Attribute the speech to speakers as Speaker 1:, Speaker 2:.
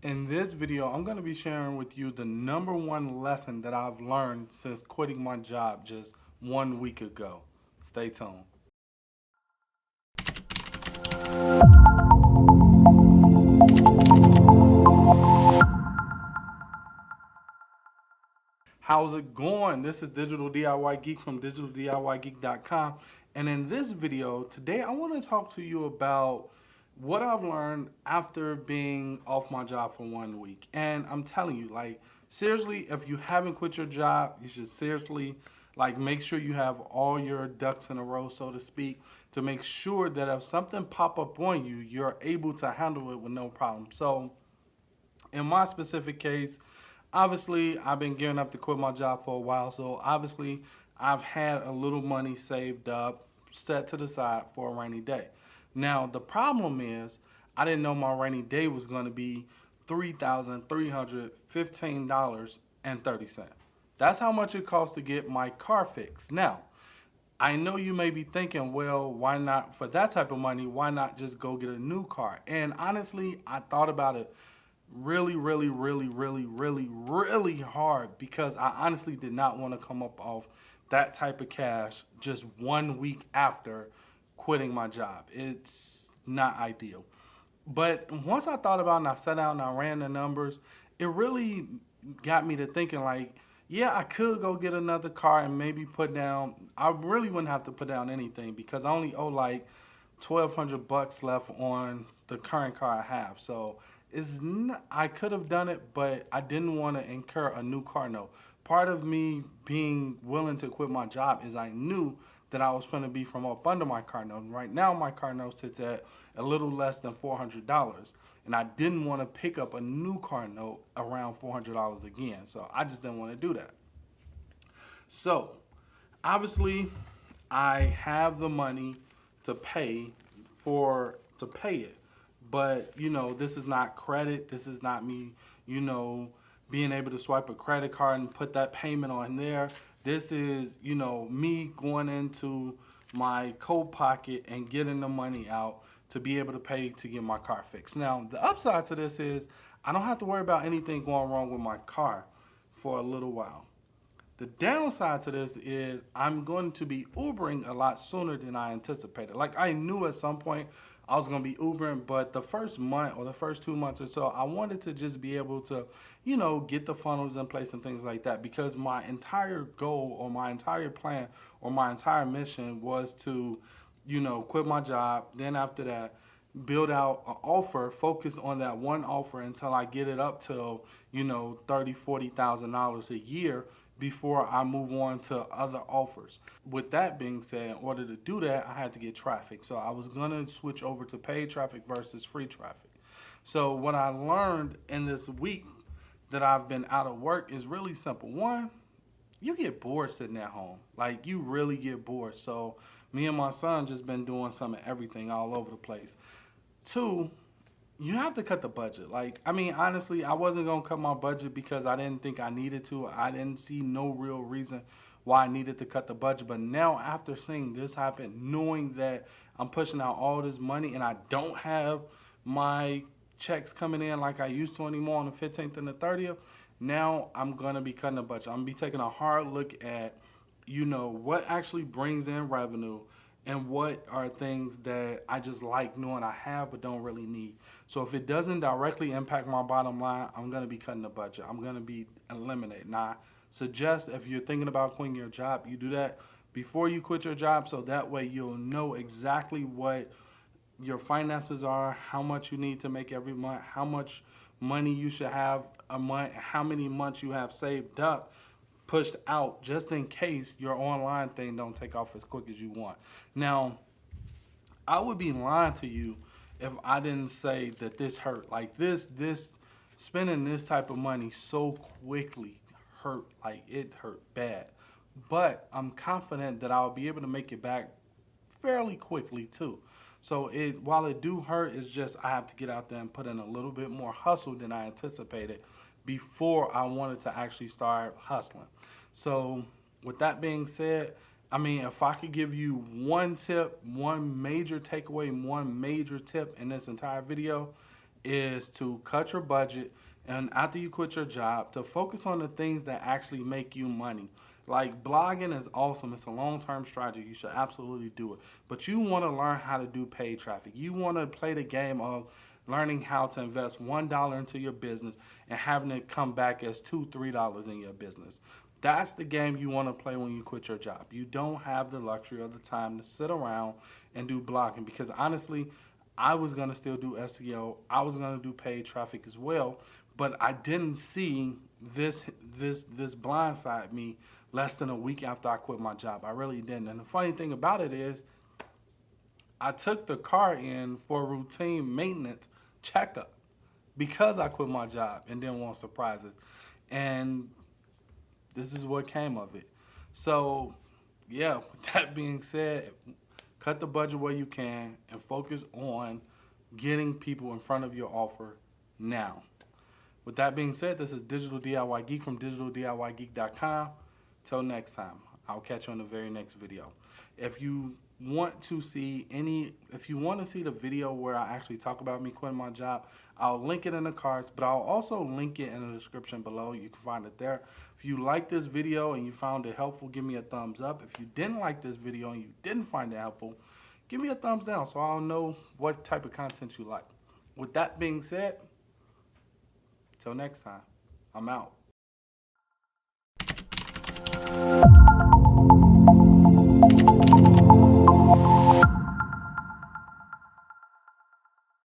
Speaker 1: In this video, I'm going to be sharing with you the #1 lesson that I've learned since quitting my job just 1 week ago. Stay tuned. How's it going? This is Digital DIY Geek from digitaldiygeek.com. And in this video today, I want to talk to you about what I've learned after being off my job for 1 week. And I'm telling you, like, seriously, if you haven't quit your job, you should seriously, like, make sure you have all your ducks in a row, so to speak, to make sure that if something pop up on you, you're able to handle it with no problem. So in my specific case, obviously, I've been gearing up to quit my job for a while, so obviously, I've had a little money saved up, set to the side for a rainy day. Now, the problem is, I didn't know my rainy day was going to be $3,315.30. That's how much it costs to get my car fixed. Now, I know you may be thinking, well, why not, for that type of money, why not just go get a new car? And honestly, I thought about it really hard because I honestly did not want to come up off that type of cash just 1 week after quitting my job. It's not ideal. But once I thought about it and I sat down and I ran the numbers, it really got me to thinking, like, yeah, I could go get another car and maybe put down, I really wouldn't have to put down anything because I only owe like $1,200 left on the current car I have. So it's not, I could have done it, but I didn't want to incur a new car note. Part of me being willing to quit my job is I knew that I was going to be from up under my car note. And right now, my car note sits at a little less than $400. And I didn't want to pick up a new car note around $400 again. So I just didn't want to do that. So obviously, I have the money to pay it. But, you know, this is not credit. This is not me, you know, being able to swipe a credit card and put that payment on there. This is, you know, me going into my coat pocket and getting the money out to be able to pay to get my car fixed. Now, the upside to this is I don't have to worry about anything going wrong with my car for a little while. The downside to this is I'm going to be Ubering a lot sooner than I anticipated. Like, I knew at some point I was going to be Ubering, but the first month or the first 2 months or so, I wanted to just be able to, you know, get the funnels in place and things like that, because my entire goal or my entire plan or my entire mission was to, you know, quit my job. Then after that, build out an offer, focus on that one offer until I get it up to, you know, $30,000, $40,000 a year before I move on to other offers. With that being said, in order to do that, I had to get traffic. So I was gonna switch over to paid traffic versus free traffic. So what I learned in this week that I've been out of work is really simple. One, you get bored sitting at home. Like, you really get bored. So me and my son just been doing some of everything all over the place. Two, you have to cut the budget. Like, I mean, honestly, I wasn't going to cut my budget because I didn't think I needed to. I didn't see no real reason why I needed to cut the budget. But now, after seeing this happen, knowing that I'm pushing out all this money and I don't have my checks coming in like I used to anymore on the 15th and the 30th, now I'm going to be cutting the budget. I'm going to be taking a hard look at, you know, what actually brings in revenue and what are things that I just like knowing I have but don't really need. So if it doesn't directly impact my bottom line, I'm going to be cutting the budget. I'm going to be eliminating. Now, I suggest if you're thinking about quitting your job, you do that before you quit your job, so that way you'll know exactly what your finances are, how much you need to make every month, how much money you should have a month, how many months you have saved up, pushed out, just in case your online thing don't take off as quick as you want. Now, I would be lying to you if I didn't say that this hurt. Like, this spending this type of money so quickly hurt. Like, it hurt bad. But I'm confident that I'll be able to make it back fairly quickly too. So while it do hurt, it's just I have to get out there and put in a little bit more hustle than I anticipated before I wanted to actually start hustling. So with that being said, I mean, if I could give you one tip, one major takeaway, one major tip in this entire video, is to cut your budget, and after you quit your job, to focus on the things that actually make you money. Like, blogging is awesome. It's a long-term strategy. You should absolutely do it. But you want to learn how to do paid traffic. You want to play the game of learning how to invest $1 into your business and having it come back as $2, $3 in your business. That's the game you want to play when you quit your job. You don't have the luxury of the time to sit around and do blogging, because honestly, I was going to still do SEO. I was going to do paid traffic as well, but I didn't see this blindside me less than a week after I quit my job. I really didn't. And the funny thing about it is, I took the car in for a routine maintenance checkup because I quit my job and didn't want surprises. And this is what came of it. So, yeah, with that being said, cut the budget where you can and focus on getting people in front of your offer now. With that being said, this is Digital DIY Geek from digitaldiygeek.com. Till next time, I'll catch you on the very next video. If you want to see the video where I actually talk about me quitting my job, I'll link it in the cards, but I'll also link it in the description below. You can find it there. If you like this video and you found it helpful, give me a thumbs up. If you didn't like this video and you didn't find it helpful, give me a thumbs down so I'll know what type of content you like. With that being said, till next time, I'm out.